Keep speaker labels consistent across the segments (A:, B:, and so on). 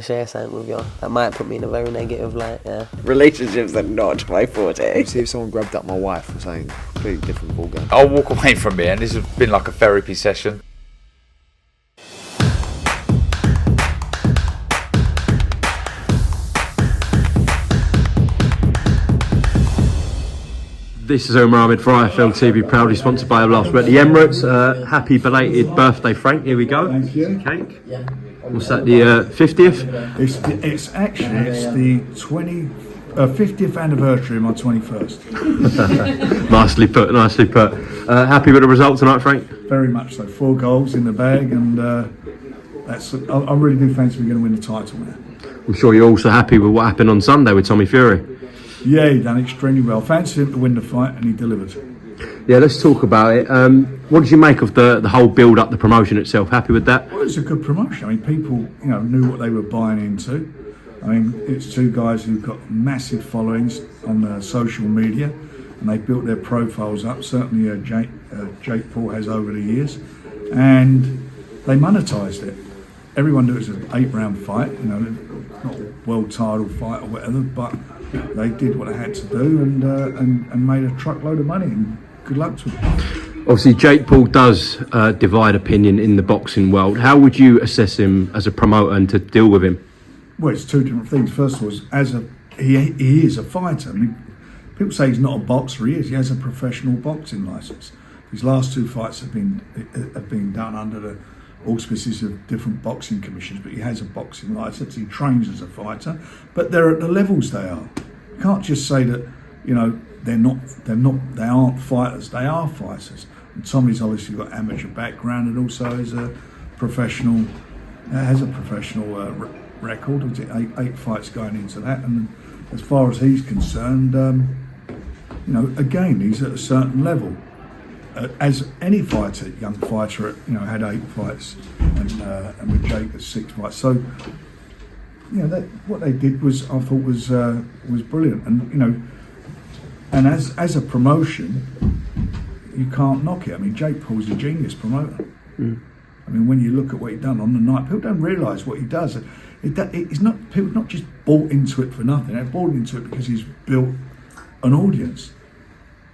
A: to share something with you. That might put me in a very negative light, yeah.
B: Relationships are not my forte.
C: See if someone grabbed up my wife or something completely different ballgame.
D: I'll walk away from here, and this has been like a therapy session.
E: This is Omar Ahmed for IFL TV, proudly sponsored by Last. We're at the Emirates. Happy belated birthday, Frank. Here we go.
F: Thank you.
E: Cake. What's that, the 50th?
F: It's actually the 50th anniversary of my 21st.
E: Nicely put, nicely put. Happy with the result tonight, Frank?
F: Very much so. 4 goals in the bag, and I really do fancy we're going to win the title now.
E: I'm sure you're also happy with what happened on Sunday with Tommy Fury.
F: Yeah, he done extremely well. Fancy him to win the fight, and he delivered.
E: Yeah, let's talk about it. What did you make of the whole build-up, the promotion itself? Happy with that?
F: Well, it's a good promotion. I mean, people, knew what they were buying into. I mean, it's 2 guys who've got massive followings on social media, and they built their profiles up. Certainly, Jake Paul has over the years, and they monetised it. Everyone knew it was an 8-round fight. Not a world title fight or whatever, but they did what they had to do and made a truckload of money. And good luck to them.
E: Obviously, Jake Paul does divide opinion in the boxing world. How would you assess him as a promoter and to deal with him?
F: Well, it's 2 different things. First of all, he is a fighter. I mean, people say he's not a boxer. He is. He has a professional boxing licence. His last 2 fights have been done under the auspices of different boxing commissions, but he has a boxing licence. He trains as a fighter, but they're at the levels they are. You can't just say that they aren't fighters. They are fighters. And Tommy's obviously got amateur background and also is a professional. Has a professional record. 8 fights going into that, and as far as he's concerned, again, he's at a certain level. As any fighter, young fighter, had 8 fights, and with Jake at 6 fights. So, what they did was, I thought, was brilliant. And as a promotion, you can't knock it. I mean, Jake Paul's a genius promoter. I mean, when you look at what he's done on the night, people don't realise what he does. It's not people not just bought into it for nothing. They're bought into it because he's built an audience.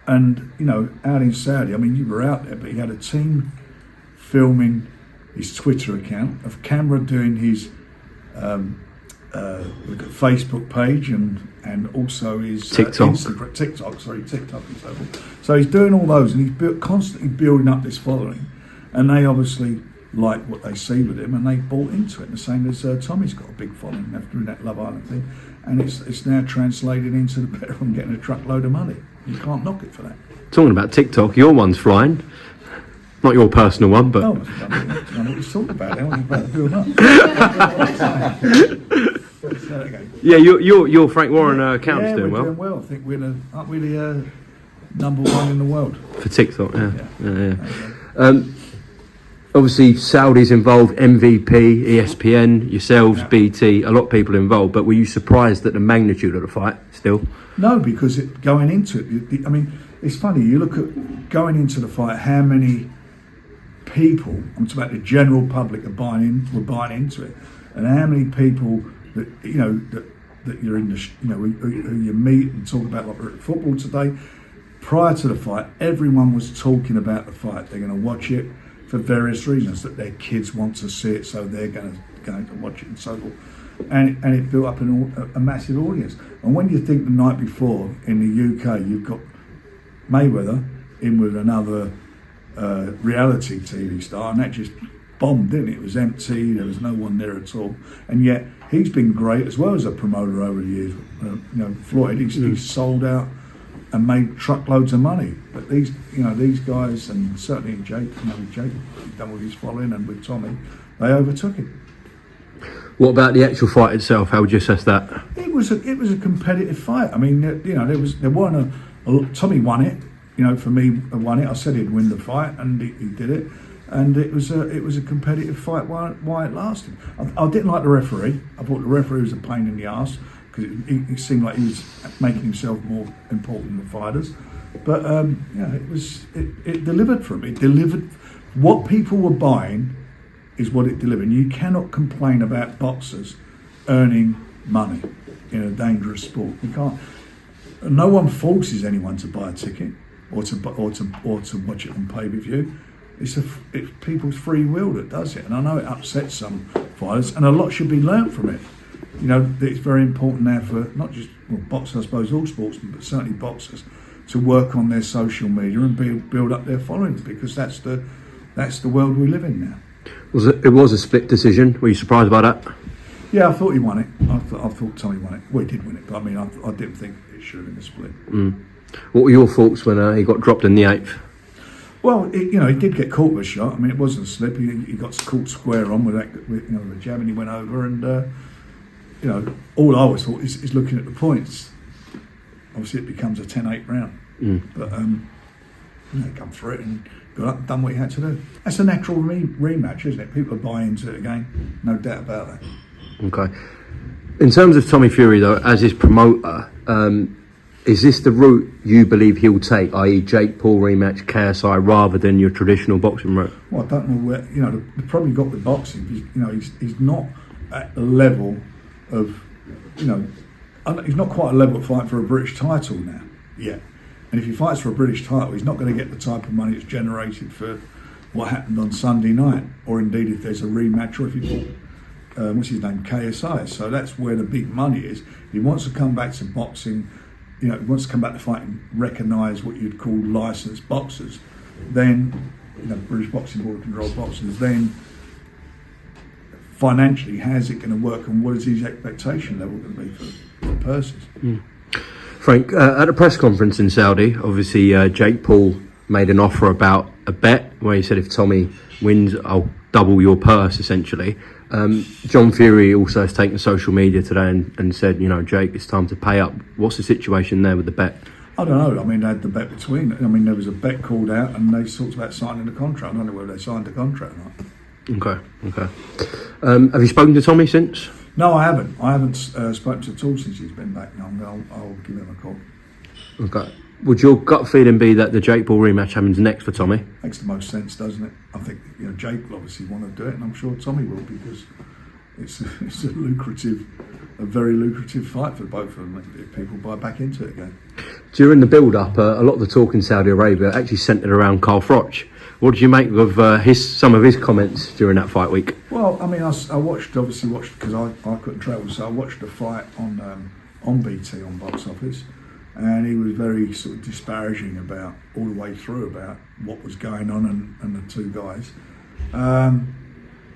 F: And, out in Saudi, I mean, you were out there, but he had a team filming his Twitter account, of camera doing his Facebook page and also his
E: TikTok.
F: TikTok and so forth. So he's doing all those, and he's constantly building up this following. And they obviously like what they see with him, and they bought into it. The same as Tommy's got a big following after doing that Love Island thing. And it's now translated into the better from getting a truckload of money. You can't knock it for that.
E: Talking about TikTok, your one's flying. Not your personal one, but...
F: Oh, I don't know what he's talking about. I was about to build up.
E: Yeah, your Frank Warren account's doing well.
F: Yeah, we're doing well. I think aren't we the number 1 in the world?
E: For TikTok, yeah. Obviously, Saudi's involved, MVP, ESPN, yourselves, BT, a lot of people involved. But were you surprised at the magnitude of the fight still?
F: No, because going into it, I mean, it's funny. You look at going into the fight, how many people, I'm talking about the general public, were buying into it, and how many people that that you're in the who you meet and talk about, like we're at football today. Prior to the fight, everyone was talking about the fight. They're going to watch it for various reasons, that their kids want to see it, so they're going to watch it and so forth. And it built up a massive audience. And when you think the night before in the UK, you've got Mayweather in with another reality TV star, and that just bombed, didn't it? It was empty, there was no one there at all. And yet, he's been great as well as a promoter over the years. Floyd, he's sold out and made truckloads of money. But these guys, and certainly Jake, Jake done with his following, and with Tommy, they overtook it.
E: What about the actual fight itself? How would you assess that?
F: It was a competitive fight. I mean, there weren't Tommy won it. For me, won it. I said he'd win the fight, and he did it. And it was a competitive fight while it lasted. I didn't like the referee. I thought the referee was a pain in the arse, because it seemed like he was making himself more important than the fighters. But it delivered for him. It delivered what people were buying. Is what it delivered. You cannot complain about boxers earning money in a dangerous sport. You can't. No one forces anyone to buy a ticket or to watch it on pay-per-view. It's people's free will that does it, and I know it upsets some fighters, and a lot should be learnt from it. You know, it's very important now for not just boxers, I suppose, all sportsmen, but certainly boxers, to work on their social media and build up their followings, because that's the world we live in now.
E: It was a split decision. Were you surprised by that?
F: Yeah, I thought he won it. I thought Tommy won it. Well, he did win it, but I mean, I didn't think it should have been a split.
E: What were your thoughts when he got dropped in the 8th?
F: Well, he did get caught with a shot. I mean, it wasn't a slip. He got caught square on with the jab, and he went over. And all I always thought is looking at the points. Obviously, it becomes a 10-8 round. But he come through it and got up and done what he had to do. That's a natural rematch, isn't it? People are buying into it again, no doubt about that.
E: Okay. In terms of Tommy Fury, though, as his promoter, is this the route you believe he'll take, i.e. Jake Paul rematch, KSI, rather than your traditional boxing route?
F: Well, I don't know where, they've probably got the boxing. He's not at the level of, he's not quite a level of fight for a British title now, yet. And if he fights for a British title, he's not going to get the type of money that's generated for what happened on Sunday night, or indeed if there's a rematch, or if he fought, KSI. So that's where the big money is. He wants to come back to boxing. He wants to come back to fight and recognise what you'd call licensed boxers. Then, British Boxing Board controlled boxers. Then, financially, how's it going to work, and what is his expectation level going to be for the purses?
E: Frank, at a press conference in Saudi, obviously Jake Paul made an offer about a bet where he said if Tommy wins, I'll double your purse, essentially. John Fury also has taken social media today and said, Jake, it's time to pay up. What's the situation there with the bet?
F: I don't know. I mean, they had the bet between. There was a bet called out, and they talked about signing the contract. I don't know whether they signed the contract or not.
E: Okay. Have you spoken to Tommy since?
F: No, I haven't. I haven't spoken to him at all since he's been back. No, I'll give him a call.
E: Okay. Would your gut feeling be that the Jake Paul rematch happens next for Tommy?
F: Makes the most sense, doesn't it? I think Jake will obviously want to do it, and I'm sure Tommy will, because it's a very lucrative fight for both of them if people buy back into it again.
E: During the build-up, a lot of the talk in Saudi Arabia actually centred around Carl Froch. What did you make of some of his comments during that fight week?
F: Well, I mean, I watched because I couldn't travel, so I watched the fight on BT on Box Office. And he was very sort of disparaging about all the way through about what was going on and the two guys. And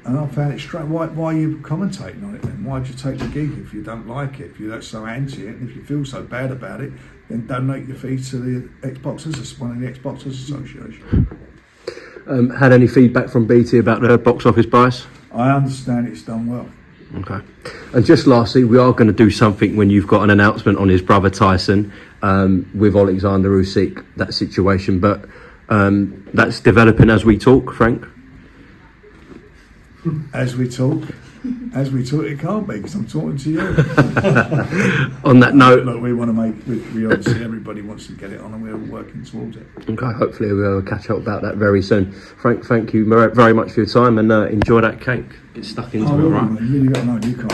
F: I found it strange. Why are you commentating on it then? Why'd you take the gig if you don't like it, if you're so anti it, and if you feel so bad about it, then donate your fee to the ex-boxers, one of the ex-boxers association.
E: Had any feedback from BT about the box office price?
F: I understand it's done well.
E: Okay. And just lastly, we are going to do something when you've got an announcement on his brother Tyson with Alexander Usyk, that situation. But that's developing as we talk, Frank.
F: As we talk, it can't be, because I'm talking to you.
E: On that note,
F: look, we want to we obviously, everybody wants to get it on, and we're working towards it.
E: Okay, hopefully we'll catch up about that very soon. Frank, thank you very much for your time, and enjoy that cake. Get stuck into it, right?
F: You really got to know, you can't.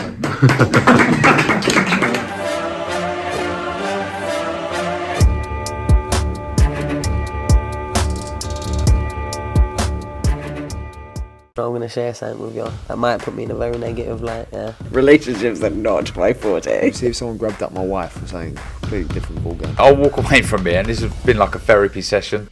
A: I'm going to share something with you. That might put me in a very negative light, yeah.
B: Relationships are not my forte.
C: See if someone grabbed up my wife or something, completely different ballgame.
D: I'll walk away from it, and this has been like a therapy session.